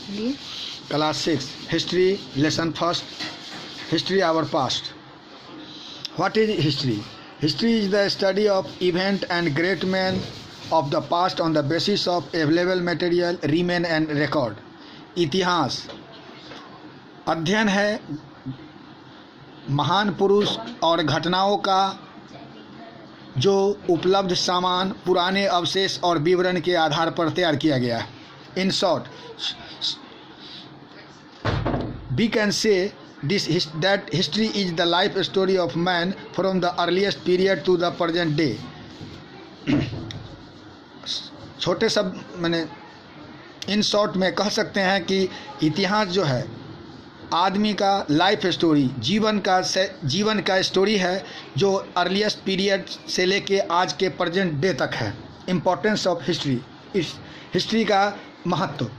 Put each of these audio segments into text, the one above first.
लिए। Class 6 History Lesson First History Our Past. What is history? History is the study of event and great men of the past on the basis of available material, remain and record. इतिहास अध्ययन है महान पुरुष और घटनाओं का जो उपलब्ध सामान, पुराने अवशेष और विवरण के आधार पर तैयार किया गया है. In short, we can say that history is the life story of man from the earliest period to the present day. छोटे सब मैंने इन शॉर्ट में कह सकते हैं कि इतिहास जो है आदमी का लाइफ स्टोरी, जीवन का स्टोरी है जो अर्लीस्ट पीरियड से लेके आज के प्रेजेंट डे तक है. इम्पोर्टेंस ऑफ हिस्ट्री, इस हिस्ट्री का महत्व.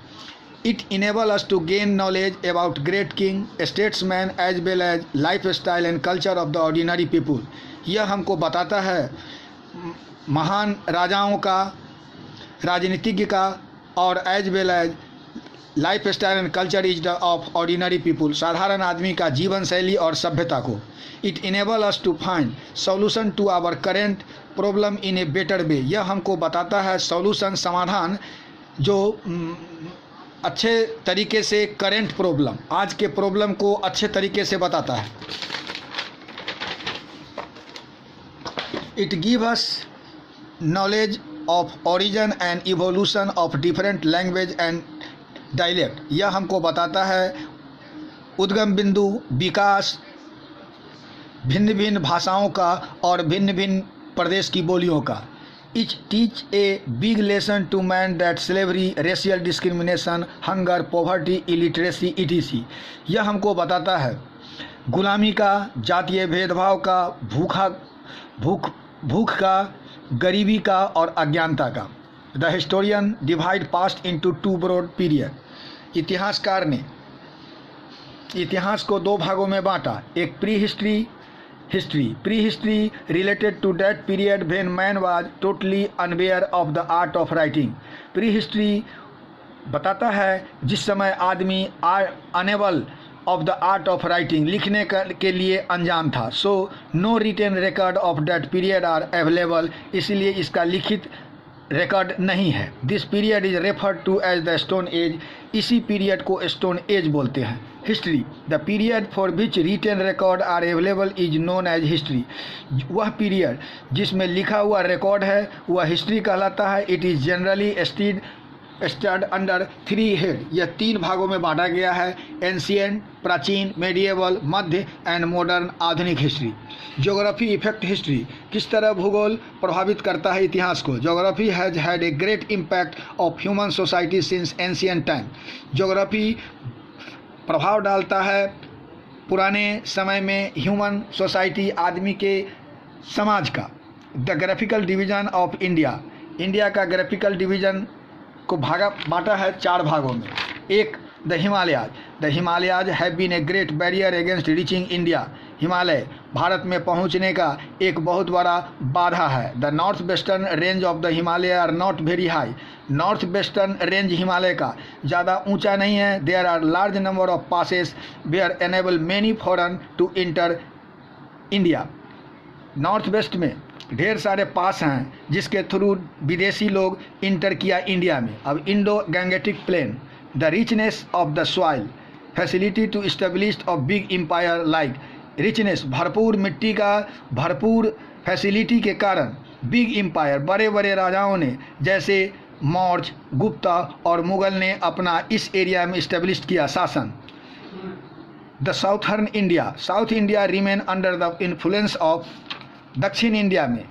It enables us to gain knowledge about great king, statesmen as well as lifestyle and culture of the ordinary people. यह हमको बताता है महान राजाओं का, राजनीतिज्ञ का और as well as life style and culture is of ordinary people, साधारण आदमी का जीवन शैली और सभ्यता को. It enable us to find solution to our current problem in a better way. यह हमको बताता है सॉल्यूशन, समाधान जो अच्छे तरीके से करेंट प्रॉब्लम, आज के प्रॉब्लम को अच्छे तरीके से बताता है. It give us knowledge of origin and evolution of different language and dialect. यह हमको बताता है उद्गम बिंदु, विकास भिन्न भिन्न भाषाओं का और भिन्न भिन्न प्रदेश की बोलियों का. It teach a big lesson to man that slavery, racial discrimination, hunger, poverty, illiteracy, etc. यह हमको बताता है गुलामी का, जातीय भेदभाव का, भूख का, गरीबी का और अज्ञानता का. The historian divide past into two broad period. इतिहासकार ने इतिहास को दो भागों में बांटा. एक prehistory related to that period when man was totally unaware of the art of writing. Prehistory बताता है जिस समय आदमी unable of the art of writing, लिखने के लिए अनजान था. So no written record of that period are available. इसलिए इसका लिखित रिकॉर्ड नहीं है. This period is referred to as the stone age. इसी पीरियड को स्टोन एज बोलते हैं. History, the period for which written record are available is known as history. वह पीरियड जिसमें लिखा हुआ रिकॉर्ड है वह हिस्ट्री कहलाता है. It is generally stud under three head. यह तीन भागों में बांटा गया है. एंशिएंट प्राचीन, मेडिएवल मध्य एंड मॉडर्न आधुनिक हिस्ट्री. Geography effect history. किस तरह भूगोल प्रभावित करता है इतिहास को. Geography has had a great impact of human society since ancient time. Geography प्रभाव डालता है पुराने समय में ह्यूमन सोसाइटी, आदमी के समाज का. The graphical division of India. India का ग्राफिकल डिवीजन को बांटा है चार भागों में. एक, the Himalayas. The Himalayas have been a great barrier against reaching India. Himalaya Bharat में पहुंचने का एक बहुत बड़ा बाधा है. The north western range of the Himalaya are not very high. North western range Himalaya का ज़्यादा ऊंचा नहीं है. There are large number of passes where enable many foreign to enter India. North west में ढेर सारे पास हैं जिसके थ्रू विदेशी लोग इंटर किया इंडिया में. अब Indo Gangetic plain. The richness of the soil, facility to establish of big empire like. Richness, भरपूर मिट्टी का भरपूर फैसिलिटी के कारण बिग एम्पायर, बड़े बड़े राजाओं ने जैसे मौर्य, गुप्ता और मुगल ने अपना इस एरिया में इस्टेब्लिश किया शासन. The southern India. South India remain under the influence of. दक्षिण इंडिया में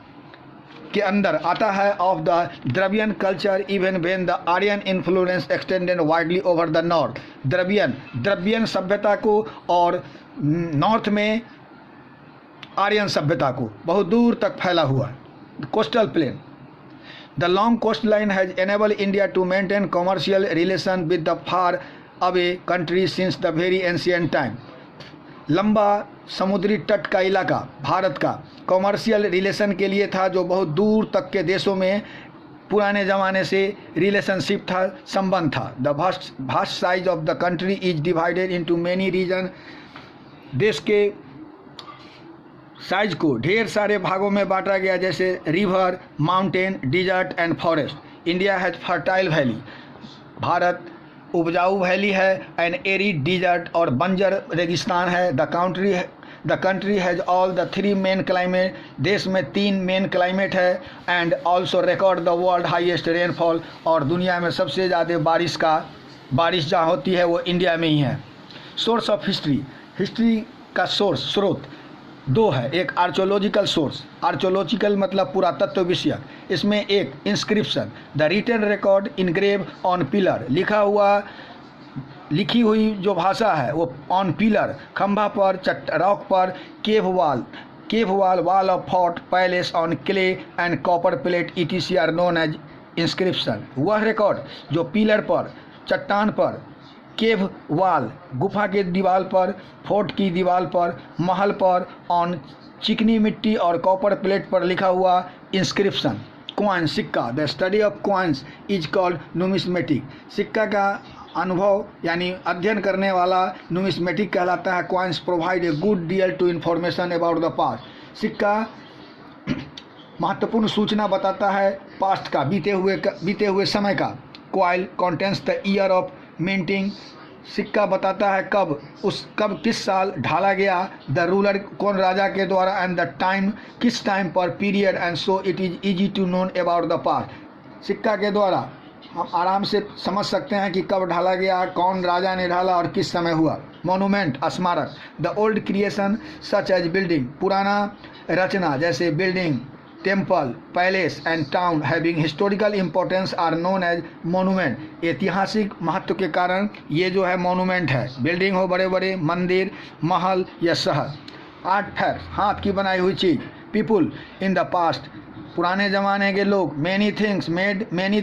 के अंदर आता है of the Dravidian culture even when the Aryan influence extended widely over the north. Dravidian सभ्यता को और नॉर्थ में आर्यन सभ्यता को बहुत दूर तक फैला हुआ. Coastal plain. The long coast line has enable India to maintain commercial relation with the far away country since the very ancient time. लंबा समुद्री तट का इलाका भारत का कॉमर्शियल रिलेशन के लिए था जो बहुत दूर तक के देशों में पुराने ज़माने से रिलेशनशिप था, संबंध था। The vast size of the country is divided into many region. देश के साइज को ढेर सारे भागों में बांटा गया, जैसे river, mountain, desert and forest. India has fertile valley, Bharat उपजाऊ वैली है, एंड एरिड डिजर्ट और बंजर रेगिस्तान है। The country has all the 3 main climate, देश में 3 मेन क्लाइमेट है, and also record the world highest rainfall, और दुनिया में सबसे ज़्यादा बारिश जहाँ होती है वो इंडिया में ही है। सोर्स ऑफ हिस्ट्री का स्रोत 2 है। एक आर्कोलॉजिकल सोर्स, आर्कोलॉजिकल मतलब पुरातत्व विषयक, इसमें एक inscription, the written record engrave on pillar, लिखी हुई जो भाषा है वो ऑन पिलर, खंभा पर, रॉक पर, cave wall, wall of fort, palace on clay and copper plate etc are known as inscription. वह रिकॉर्ड जो पिलर पर, चट्टान पर, केव वाल गुफा के दीवार पर, फोर्ट की दीवार पर, महल पर, ऑन चिकनी मिट्टी और कॉपर प्लेट पर लिखा हुआ इंस्क्रिप्शन। कॉइन, सिक्का, the study of coins is called numismatic, सिक्का का अनुभव यानी अध्ययन करने वाला नुमिस्मेटिक कहलाता है। Coins provide a good deal to information about the past, सिक्का महत्वपूर्ण सूचना बताता है पास्ट का, बीते हुए समय का। Coil contains the year of minting, सिक्का बताता है कब किस साल ढाला गया, द रूलर कौन राजा के द्वारा, एंड द टाइम किस टाइम पर, period, and so it is easy to known about the past. सिक्का के द्वारा हम आराम से समझ सकते हैं कि कब ढाला गया, कौन राजा ने ढाला और किस समय हुआ। मोनूमेंट, स्मारक, the old creation such as building, पुराना रचना जैसे building, temple, palace and town having historical importance are known as monument, ऐतिहासिक महत्व के कारण ये जो है मोनूमेंट है। बिल्डिंग हो, बड़े बड़े मंदिर, महल या शहर। आर्टफैक्ट्स, हाथ की बनाई हुई चीज़। पीपुल इन द पास्ट, पुराने ज़माने के लोग। Many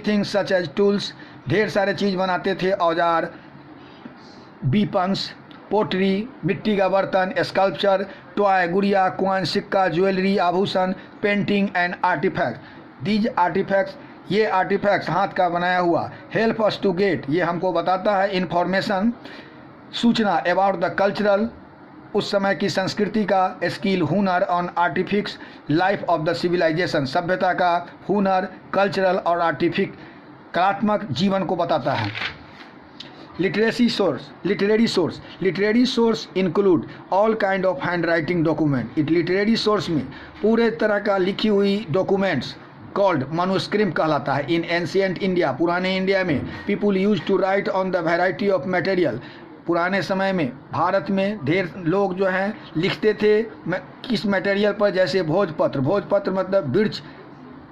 things such as tools, ढेर सारे चीज़ बनाते थे, औजार, बीपन्स, पोटरी, मिट्टी का बर्तन, स्कल्पचर, टॉय, गुड़िया, कॉइन, सिक्का, ज्वेलरी, आभूषण, painting and artefact. These artefacts, ये आर्टिफैक्ट्स हाथ का बनाया हुआ, हेल्प अस टू गेट, ये हमको बताता है इन्फॉर्मेशन, सूचना, अबाउट द कल्चरल, उस समय की संस्कृति का, स्किल, हुनर, on artefacts, life of the civilisation, सभ्यता का, हुनर, कल्चरल और आर्टिफिक, कलात्मक जीवन को बताता है। Literary source include all kind of hand writing document. Literary source में पूरे तरह का लिखी हुई डॉक्यूमेंट्स कॉल्ड मनुस्क्रिप्ट कहलाता है। इन एंशियंट इंडिया, पुराने इंडिया में, people use to write on the variety of material, पुराने समय में भारत में ढेर लोग जो हैं लिखते थे किस मटेरियल पर, जैसे भोजपत्र मतलब birch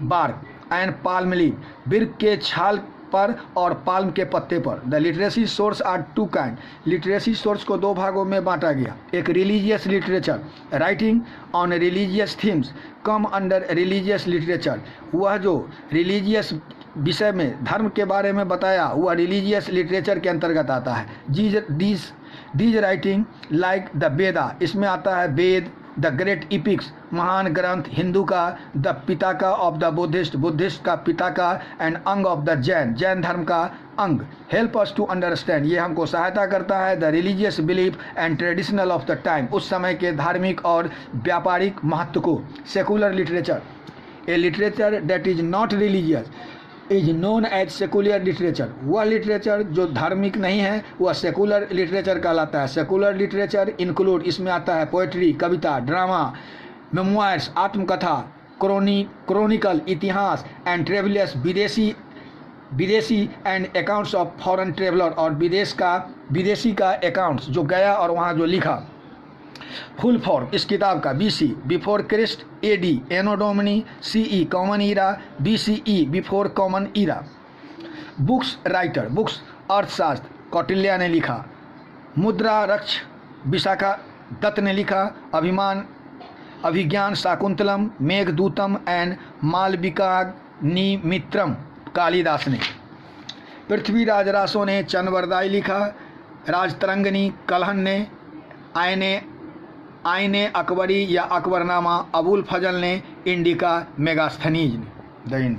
bark and palm leaf, birch के छाल पर और पाल्म के पत्ते पर। The literacy source are 2 kind, literacy source को 2 भागों में बांटा गया। एक religious literature, writing on religious themes come under religious literature, वह जो रिलीजियस विषय में धर्म के बारे में बताया वह रिलीजियस लिटरेचर के अंतर्गत आता है। दीज राइटिंग लाइक द वेदा, इसमें आता है वेद, द ग्रेट इपिक्स, महान ग्रंथ हिंदू का, द पिताका ऑफ द बुद्धिस्ट का पिताका, एंड अंग ऑफ द जैन धर्म का अंग। हेल्प अस टू अंडरस्टैंड, ये हमको सहायता करता है the religious belief and traditional of the time, उस समय के धार्मिक और व्यापारिक महत्व को। Secular literature, a literature that is not religious is known as secular literature, वह लिटरेचर जो धार्मिक नहीं है वह सेकुलर लिटरेचर कहलाता है। सेकुलर लिटरेचर इंक्लूड, इसमें आता है पोएट्री, कविता, ड्रामा, मेमोइर्स, आत्मकथा, क्रोनिकल, इतिहास, एंड ट्रेवलर्स, विदेशी and accounts of foreign traveller, और विदेशी का अकाउंट्स जो गया और वहाँ जो लिखा। फुल फॉर्म इस किताब का: BC before Christ, AD Anno Domini, CE common era, BCE before common era. Books writer, books Arthashastra Kautilya ने लिखा, मुद्रा रक्ष विशाखा दत्त ने लिखा, अभिज्ञान शाकुंतलम, मेघदूतम एंड मालविकाग्निमित्रम कालिदास ने। पृथ्वीराज रासो ने चंदवरदाई लिखा, राजतरंगिणी कलहन ने, आईने अकबरी या अकबरनामा अबुल फजल ने, इंडिका मेगास्थनीज ने। The end.